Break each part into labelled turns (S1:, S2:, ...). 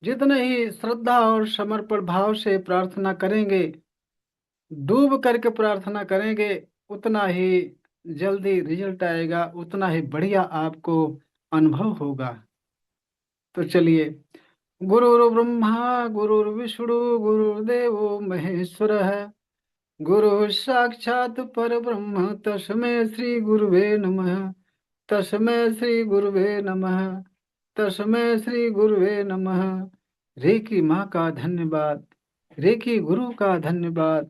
S1: जितने ही श्रद्धा और समर्पण भाव से प्रार्थना करेंगे, डूब करके प्रार्थना करेंगे, उतना ही जल्दी रिजल्ट आएगा, उतना ही बढ़िया आपको अनुभव होगा। तो चलिए, गुरुर्ब्रह्मा गुरुर्विष्णु गुरुर्देव महेश्वर है, गुरु साक्षात परब्रह्म तस्मै श्री गुरुवे नमः। तस्मै श्री गुरुवे नमः। तस्मै श्री गुरुवे नमः। रे की माँ का धन्यवाद, रे की गुरु का धन्यवाद,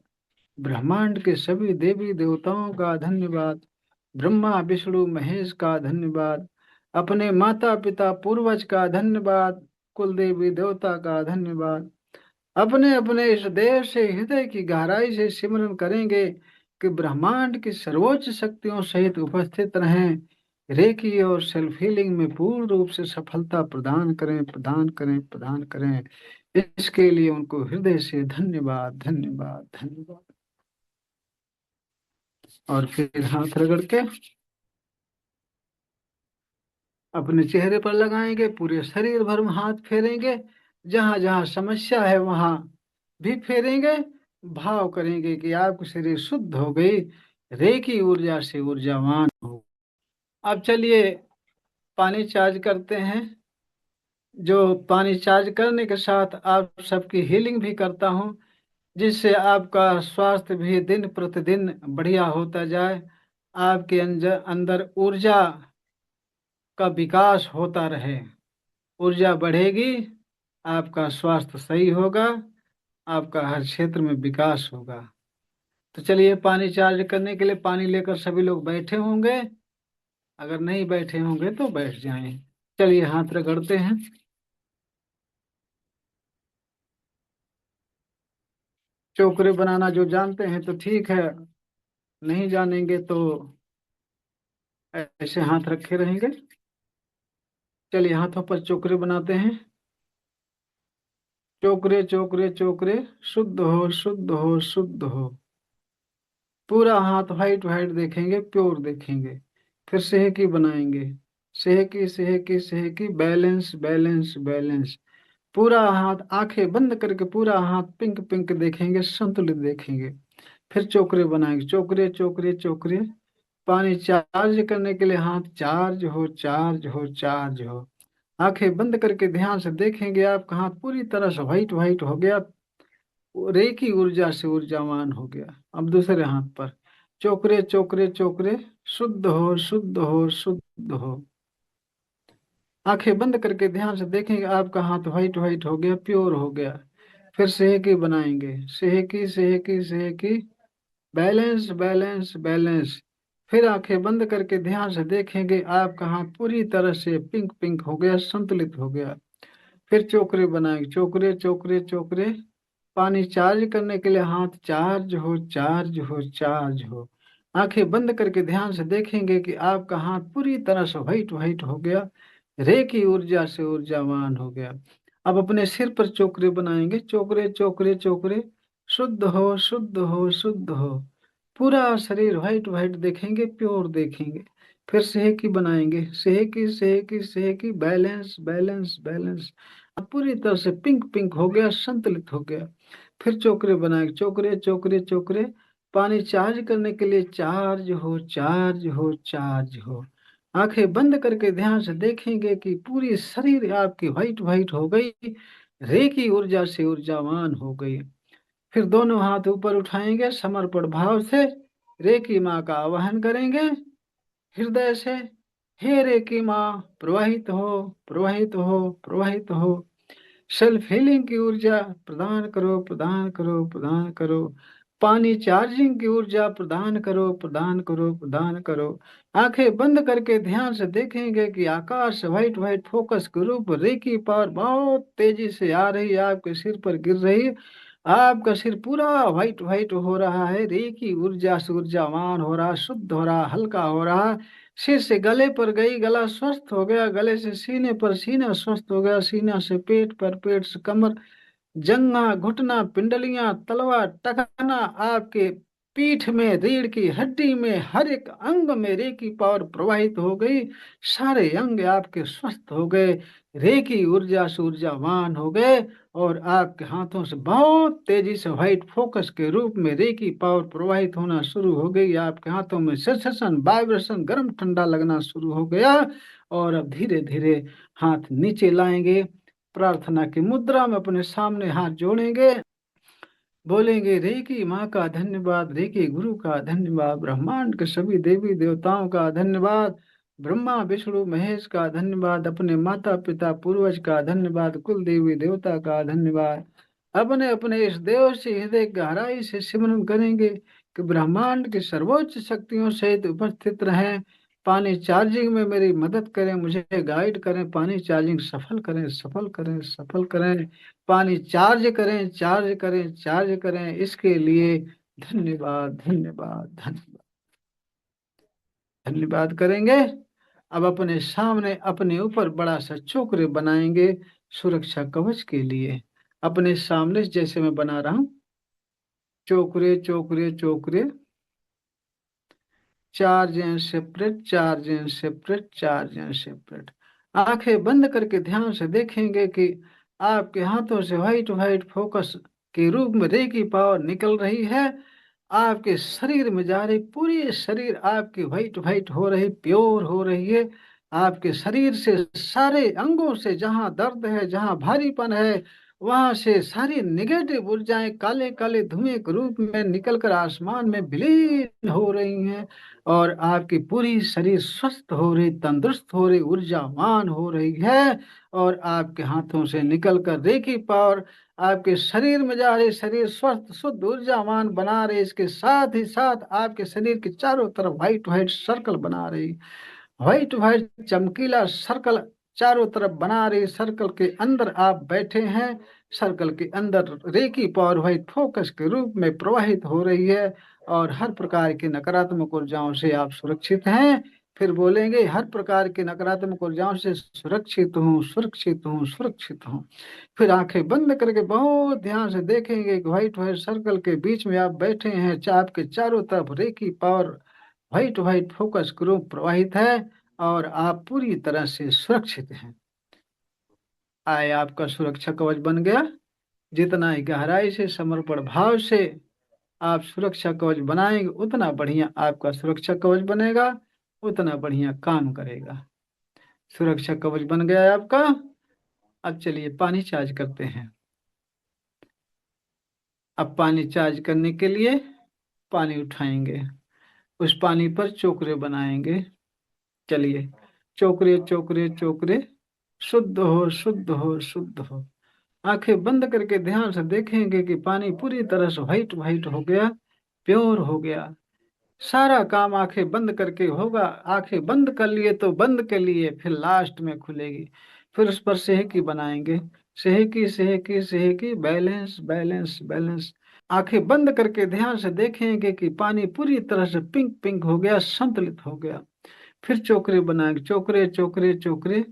S1: ब्रह्मांड के सभी देवी देवताओं का धन्यवाद, ब्रह्मा विष्णु महेश का धन्यवाद, अपने माता पिता पूर्वज का धन्यवाद, कुल देवी देवता का धन्यवाद। अपने अपने इस देह से हृदय की गहराई से सिमरन करेंगे कि ब्रह्मांड की सर्वोच्च शक्तियों सहित उपस्थित रहें, रेकी और सेल्फ हीलिंग में पूर्ण रूप से सफलता प्रदान करें, प्रदान करें, प्रदान करें। इसके लिए उनको हृदय से धन्यवाद, धन्यवाद, धन्यवाद। और फिर हाथ रगड़ के अपने चेहरे पर लगाएंगे, पूरे शरीर भर में हाथ फेरेंगे, जहां जहां समस्या है वहां भी फेरेंगे। भाव करेंगे कि आपकी शरीर शुद्ध हो गई, रे की ऊर्जा से ऊर्जावान हो। अब चलिए पानी चार्ज करते हैं। जो पानी चार्ज करने के साथ आप सबकी हीलिंग भी करता हूँ, जिससे आपका स्वास्थ्य भी दिन प्रतिदिन बढ़िया होता जाए, आपके अंदर ऊर्जा का विकास होता रहे। ऊर्जा बढ़ेगी, आपका स्वास्थ्य सही होगा, आपका हर क्षेत्र में विकास होगा। तो चलिए, पानी चार्ज करने के लिए पानी लेकर सभी लोग बैठे होंगे, अगर नहीं बैठे होंगे तो बैठ जाएं। चलिए हाथ रगड़ते हैं। चोकरे बनाना जो जानते हैं तो ठीक है, नहीं जानेंगे तो ऐसे हाथ रखे रहेंगे। चलिए हाथों पर चोकरे बनाते हैं। चोकरे चोकरे चोकरे, शुद्ध हो, शुद्ध हो, शुद्ध हो। पूरा हाथ वाइट वाइट देखेंगे, प्योर देखेंगे। फिर सेहकी बनाएंगे, सेहकी सेहकी सेहकी, बैलेंस बैलेंस बैलेंस। पूरा हाथ आंखें बंद करके पूरा हाथ पिंक पिंक देखेंगे, संतुलित देखेंगे। फिर चोकरे बनाएंगे, चोकरे चोकरे चोकरे। पानी चार्ज करने के लिए हाथ चार्ज हो, चार्ज हो, चार्ज हो। आंखें बंद करके ध्यान से देखेंगे, आपका हाथ पूरी तरह से व्हाइट व्हाइट हो गया, रेकी ऊर्जा से ऊर्जावान हो गया। अब दूसरे हाथ पर चोकरे चोकरे चोकरे, शुद्ध हो, शुद्ध हो, शुद्ध हो। आंखें बंद करके ध्यान से देखेंगे, आपका हाथ व्हाइट व्हाइट हो गया, प्योर हो गया। फिर सेहकी बनाएंगे, सेहकी सेहकी सेहकी, बैलेंस बैलेंस बैलेंस। फिर आंखें बंद करके ध्यान से देखेंगे, आपका हाथ पूरी तरह से पिंक पिंक हो गया, संतुलित हो गया। फिर चोकरे बनाएंगे, चोकरे चोकरे चोकरे। पानी चार्ज करने के लिए हाथ चार्ज हो, चार्ज हो, चार्ज हो। आंखें बंद करके ध्यान से देखेंगे कि आपका हाथ पूरी तरह से व्हाइट व्हाइट हो गया, रे की ऊर्जा से ऊर्जावान हो गया। अब अपने सिर पर चोकरे बनाएंगे, चोकरे चोकरे चोकरे, शुद्ध हो, शुद्ध हो, शुद्ध हो। पूरा शरीर व्हाइट व्हाइट देखेंगे, प्योर देखेंगे। फिर सेहकी बनाएंगे, सेहकी सेहकी सेहकी, बैलेंस बैलेंस बैलेंस। अब पूरी तरह से पिंक पिंक हो गया, संतुलित हो गया। फिर चोकरे बनाएंगे, चोकरे चोकरे चोकरे। पानी चार्ज करने के लिए चार्ज हो, चार्ज हो, चार्ज हो। आंखें बंद करके ध्यान से देखेंगे कि पूरी शरीर आपकी व्हाइट व्हाइट हो गई, रे की ऊर्जा से ऊर्जावान हो गई। फिर दोनों हाथ ऊपर उठाएंगे, समर्पण भाव से रे की माँ का आवाहन करेंगे हृदय से। हे रे की माँ, प्रवाहित हो, प्रवाहित हो, प्रवाहित हो। सेल्फ हीलिंग की ऊर्जा प्रदान करो, प्रदान करो, प्रदान करो। पानी चार्जिंग की ऊर्जा प्रदान करो, प्रदान करो, प्रदान करो। आंखें बंद करके ध्यान से देखेंगे कि आकाश व्हाइट व्हाइट फोकस के रूप रेकी पावर बहुत तेजी से आ रही है, आपके सिर पर गिर रही है। आपका सिर पूरा व्हाइट व्हाइट हो रहा है, रेकी ऊर्जा से ऊर्जावान हो रहा, शुद्ध हो रहा, हल्का हो रहा। सिर से गले पर गई, गला स्वस्थ हो गया, गले से सीने पर सीना स्वस्थ हो गया, सीना से पेट पर, पेट से कमर, जंघा, घुटना, पिंडलियां, तलवा, टखना, आपके पीठ में, रीढ़ की हड्डी में, हर एक अंग में रेकी पावर प्रवाहित हो गई। सारे अंग आपके स्वस्थ हो गए, रेकी ऊर्जा से ऊर्जावान हो गए। और आपके हाथों से बहुत तेजी से व्हाइट फोकस के रूप में रेकी पावर प्रवाहित होना शुरू हो गई। आपके हाथों में सेंसेशन, वाइब्रेशन, गर्म ठंडा लगना शुरू हो गया। और अब धीरे धीरे हाथ नीचे लाएंगे, प्रार्थना की मुद्रा में अपने सामने हाथ जोड़ेंगे, बोलेंगे रेकी माँ का धन्यवाद, रेकी गुरु का धन्यवाद, ब्रह्मांड के सभी देवी देवताओं का धन्यवाद, ब्रह्मा विष्णु महेश का धन्यवाद, अपने माता पिता पूर्वज का धन्यवाद, कुल देवी देवता का धन्यवाद। अपने अपने इस देव से हृदय गहराई से सिमरन करेंगे कि ब्रह्मांड की सर्वोच्च शक्तियों सहित उपस्थित रहें। पानी चार्जिंग में मेरी मदद करें, मुझे गाइड करें, पानी चार्जिंग सफल करें, सफल करें, सफल करें। पानी चार्ज करें, चार्ज करें, चार्ज करें, इसके लिए धन्यवाद, धन्यवाद, धन्यवाद, धन्यवाद करेंगे। अब अपने सामने अपने ऊपर बड़ा सा चोकर बनाएंगे सुरक्षा कवच के लिए। अपने सामने जैसे मैं बना रहा हूं, चोकरे चोकरे चोकरे, charge and separate, charge and separate, charge and separate. आंखें बंद करके ध्यान से देखेंगे कि आपके हाथों से व्हाइट व्हाइट फोकस के रूप में रे की पावर निकल रही है। आपके शरीर में जा रही, पूरी शरीर आपकी व्हाइट व्हाइट हो रही, प्योर हो रही है। आपके शरीर से सारे अंगों से जहां दर्द है, जहां भारीपन है, वहां से सारी निगेटिव ऊर्जाएं काले काले धुएं के रूप में निकलकर आसमान में विलीन हो रही हैं। और आपकी पूरी शरीर स्वस्थ हो रही, तंदुरुस्त हो रही, ऊर्जावान हो रही है। और आपके हाथों से निकलकर रेकी पावर आपके शरीर में जा रही, शरीर स्वस्थ शुद्ध ऊर्जावान बना रही, इसके साथ ही साथ आपके शरीर के चारों तरफ व्हाइट व्हाइट सर्कल बना रही। व्हाइट व्हाइट चमकीला सर्कल चारों तरफ बना रही। सर्कल के अंदर आप बैठे हैं, सर्कल के अंदर रेकी पावर व्हाइट फोकस के रूप में प्रवाहित हो रही है। और हर प्रकार की नकारात्मक ऊर्जाओं से आप सुरक्षित हैं। फिर बोलेंगे, हर प्रकार की नकारात्मक ऊर्जाओं से सुरक्षित हूँ, सुरक्षित हूँ, सुरक्षित हूँ। फिर आंखें बंद करके बहुत ध्यान से देखेंगे कि व्हाइट व्हाइट सर्कल के बीच में आप बैठे हैं, आपके चारों तरफ reiki power white white focus group प्रवाहित है। और आप पूरी तरह से सुरक्षित हैं। आए आपका सुरक्षा कवच बन गया। जितना ही गहराई से समर्पण भाव से आप सुरक्षा कवच बनाएंगे, उतना बढ़िया आपका सुरक्षा कवच बनेगा, उतना बढ़िया काम करेगा। सुरक्षा कवच बन गया है आपका। अब चलिए पानी चार्ज करते हैं। अब पानी चार्ज करने के लिए पानी उठाएंगे, उस पानी पर चोकरे बनाएंगे। चलिए, चोकरे चोकरे चोकरे, शुद्ध हो, शुद्ध हो, शुद्ध हो। आंखें बंद करके ध्यान से देखेंगे कि पानी पूरी तरह से व्हाइट व्हाइट हो गया, प्योर हो गया। सारा काम आंखें बंद करके होगा। आंखें बंद कर लिए तो बंद कर लिए, फिर लास्ट में खुलेगी। फिर उस पर सेहकी बनाएंगे, सेहकी सेहकी सेहकी, बैलेंस बैलेंस बैलेंस। आंखें बंद करके ध्यान से देखेंगे कि पानी पूरी तरह से पिंक पिंक हो गया, संतुलित हो गया। फिर चोकरे बनाएंगे, चोकरे चोकरे चोकरे।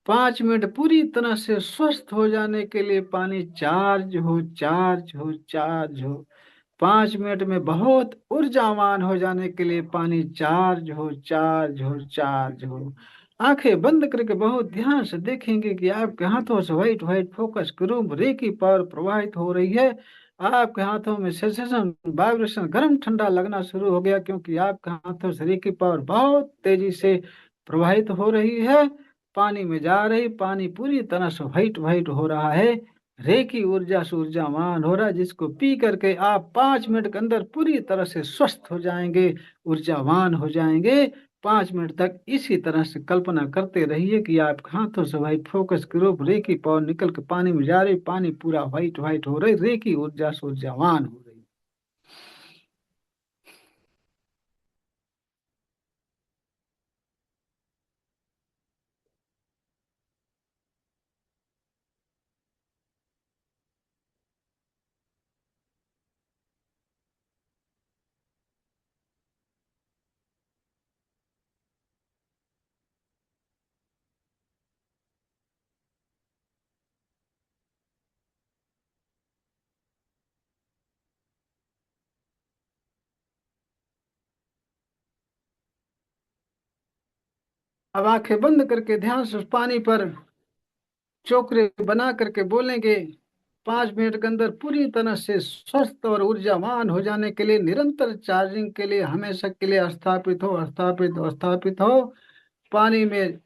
S1: 5 मिनट पूरी तरह से स्वस्थ हो जाने के लिए पानी चार्ज हो, चार्ज हो, चार्ज हो। 5 मिनट में बहुत ऊर्जावान हो जाने के लिए पानी चार्ज हो, चार्ज हो, चार्ज हो। आंखें बंद करके बहुत ध्यान से देखेंगे कि आपके हाथों से व्हाइट व्हाइट फोकस ग्रुप रे की पावर प्रवाहित हो रही है। आपके हाथों में सेंसेशन, वाइब्रेशन, गर्म ठंडा लगना शुरू हो गया, क्योंकि आपके हाथों से रे की पावर बहुत तेजी से प्रवाहित हो रही है। पानी में जा रही, पानी पूरी तरह से व्हाइट व्हाइट हो रहा है, रे की ऊर्जा से ऊर्जावान हो रहा है, जिसको पी करके आप 5 मिनट के अंदर पूरी तरह से स्वस्थ हो जाएंगे, ऊर्जावान हो जाएंगे। 5 मिनट तक इसी तरह से कल्पना करते रहिए कि आप हाथों से व्हाइट फोकस के रूप रे की पावर निकल के पानी में जा रही, पानी पूरा व्हाइट व्हाइट हो रही, रे की ऊर्जा से ऊर्जावान हो रही। अब आंखें बंद करके ध्यान से उस पानी पर चोकरे बना करके बोलेंगे, 5 मिनट के अंदर पूरी तरह से स्वस्थ और ऊर्जावान हो जाने के लिए, निरंतर चार्जिंग के लिए, हमेशा के लिए स्थापित हो, स्थापित हो, स्थापित हो। पानी में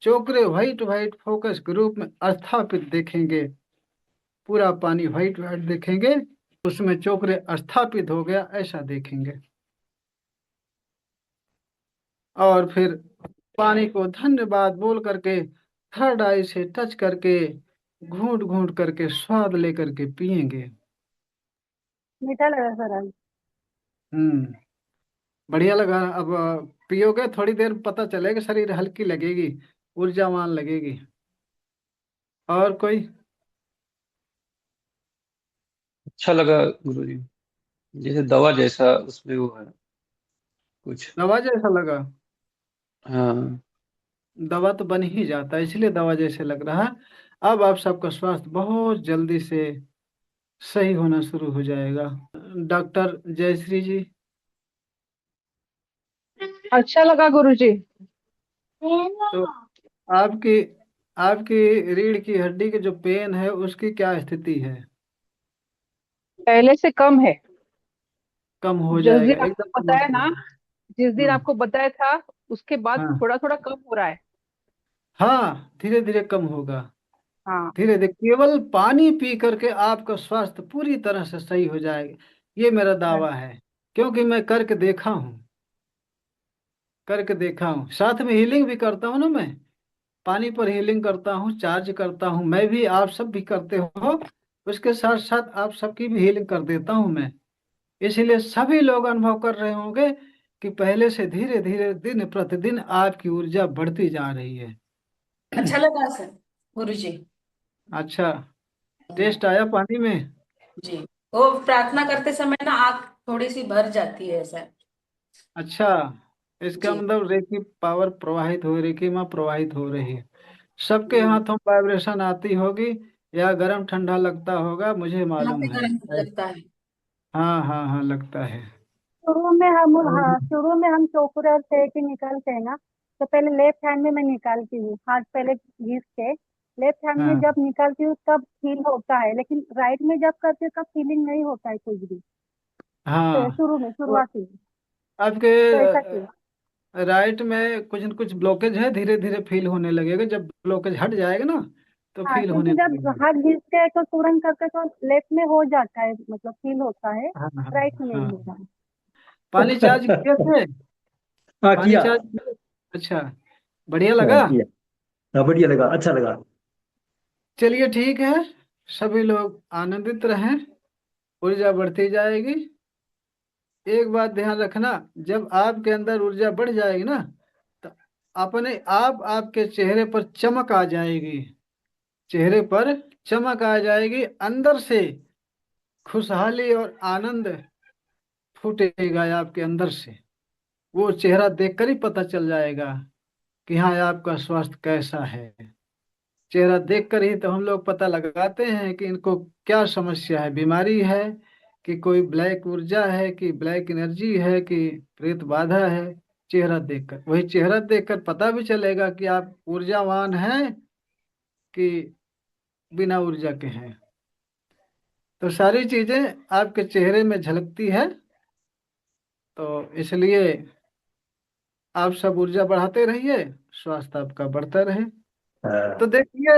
S1: चोकरे व्हाइट व्हाइट फोकस के रूप में स्थापित देखेंगे। पूरा पानी व्हाइट व्हाइट देखेंगे, उसमें चोकरे स्थापित हो गया ऐसा देखेंगे। और फिर पानी को धन्यवाद बोल करके थर्ड आई से टच करके घूंट घूंट करके स्वाद लेकर के पिएंगे।
S2: मीठा लगा सर आज।
S1: हम्म। बढ़िया लगा। अब पियोगे थोड़ी देर पता चलेगा, शरीर हल्की लगेगी, ऊर्जावान लगेगी। और कोई?
S3: अच्छा लगा गुरुजी। जैसे दवा जैसा उसमें वो है कुछ।
S1: दवा जैसा लगा?
S3: हाँ।
S1: दवा तो बन ही जाता है, इसलिए दवा जैसे लग रहा है। अब आप सबका स्वास्थ्य बहुत जल्दी से सही होना शुरू हो जाएगा। डॉक्टर जयश्री जी।
S2: अच्छा लगा गुरुजी।
S1: तो आपकी आपकी रीढ़ की हड्डी के जो पेन है उसकी क्या स्थिति है?
S2: पहले से कम है।
S1: कम हो
S2: जिस
S1: जाएगा,
S2: दिन आपको
S1: एकदम कम
S2: बताया
S1: हो
S2: ना,
S1: जाएगा।
S2: जिस दिन
S1: हम्म।
S2: आपको बताया था, उसके बाद
S1: हाँ
S2: थोड़ा थोड़ा कम हो रहा है।
S1: हाँ, धीरे धीरे कम होगा।
S2: हाँ।
S1: धीरे धीरे केवल पानी पी करके आपका स्वास्थ्य पूरी तरह से सही हो जाएगा, ये मेरा दावा है। क्योंकि मैं करके देखा हूँ, करके देखा हूँ, साथ में हीलिंग भी करता हूँ ना मैं। पानी पर हीलिंग करता हूँ, चार्ज करता हूँ मैं भी, आप सब भी करते हो। उसके साथ साथ आप सबकी भी हीलिंग कर देता हूँ मैं। इसीलिए सभी लोग अनुभव कर रहे होंगे कि पहले से धीरे धीरे दिन प्रतिदिन आपकी ऊर्जा बढ़ती जा रही है।
S4: अच्छा लगा सर, गुरुजी।
S1: अच्छा।
S4: हम्म,
S1: टेस्ट आया पानी में?
S4: जी। वो प्रार्थना करते समय ना आँख थोड़ी सी भर जाती है सर।
S1: अच्छा, इसका
S4: जी।
S1: मतलब रेकी पावर प्रवाहित हो, रेकी माँ प्रवाहित हो रही है। सबके
S4: हम्म,
S1: हाथों वाइब्रेशन आती होगी, या गर्म ठंडा लगता होगा, मुझे
S4: यहाँ
S1: मालूम
S4: पे
S1: है।
S4: गर्म लगता है।
S1: हाँ हाँ हाँ, लगता है।
S2: शुरू में हम,
S1: और
S2: हाँ, शुरू में हम चोकर और फेंक के निकालते हैं ना, तो पहले लेफ्ट हैंड में मैं निकालती हूँ, हाथ पहले घिस के लेफ्ट हैंड में
S1: हाँ
S2: जब निकालती हूँ तब फील होता है, लेकिन राइट में जब करती हूँ तब फीलिंग नहीं होता है कुछ भी। तो
S1: हाँ।
S2: शुरू में,
S1: तो
S2: शुरुआती में।
S1: आपके
S2: तो ऐसा किया।
S1: राइट में कुछ न कुछ ब्लॉकेज है, धीरे धीरे फील होने लगेगा, जब ब्लॉकेज हट जाएगा ना तो
S2: हाँ,
S1: फील
S2: क्योंकि
S1: होने
S2: जब
S1: लगेगा।
S2: हाथ घिसते हैं तो तुरंत करते तो लेफ्ट में हो जाता है, मतलब फील होता है।
S1: हाँ हाँ
S2: राइट में नहीं
S1: हाँ।
S2: होता है।
S1: पानी चार्ज किए थे?
S3: हाँ
S1: पानी
S3: किया।
S1: चार्ज किए? अच्छा, बढ़िया
S3: हाँ
S1: लगा।
S3: किया। हाँ बढ़िया लगा, अच्छा लगा।
S1: चलिए ठीक है, सभी लोग आनंदित रहें, ऊर्जा बढ़ती जाएगी। एक बात ध्यान रखना, जब आपके अंदर ऊर्जा बढ़ जाएगी ना, तो अपने आप आपके चेहरे पर चमक आ जाएगी। चेहरे पर चमक आ जाएगी, अंदर से खुशहाली और आनंद फूटेगा आपके अंदर से। वो चेहरा देखकर ही पता चल जाएगा कि हाँ आपका स्वास्थ्य कैसा है। चेहरा देखकर ही तो हम लोग पता लगाते हैं कि इनको क्या समस्या है, बीमारी है कि कोई ब्लैक ऊर्जा है कि ब्लैक एनर्जी है कि प्रेत बाधा है। चेहरा देखकर, वही चेहरा देखकर पता भी चलेगा कि आप ऊर्जावान हैं कि बिना ऊर्जा के हैं। तो सारी चीजें आपके चेहरे में झलकती है। तो इसलिए आप सब ऊर्जा बढ़ाते रहिए, स्वास्थ्य आपका बढ़ता रहे। तो
S3: हाँ।
S1: देखिए,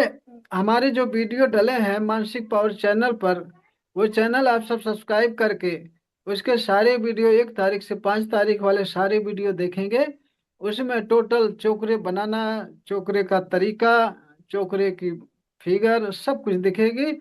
S1: हमारे जो वीडियो डले हैं मानसिक पावर चैनल पर, वो चैनल आप सब सब्सक्राइब करके उसके सारे वीडियो 1 तारीख से 5 तारीख वाले सारे वीडियो देखेंगे। उसमें टोटल चोकरे बनाना, चोकरे का तरीका, चोकरे की फिगर सब कुछ दिखेगी।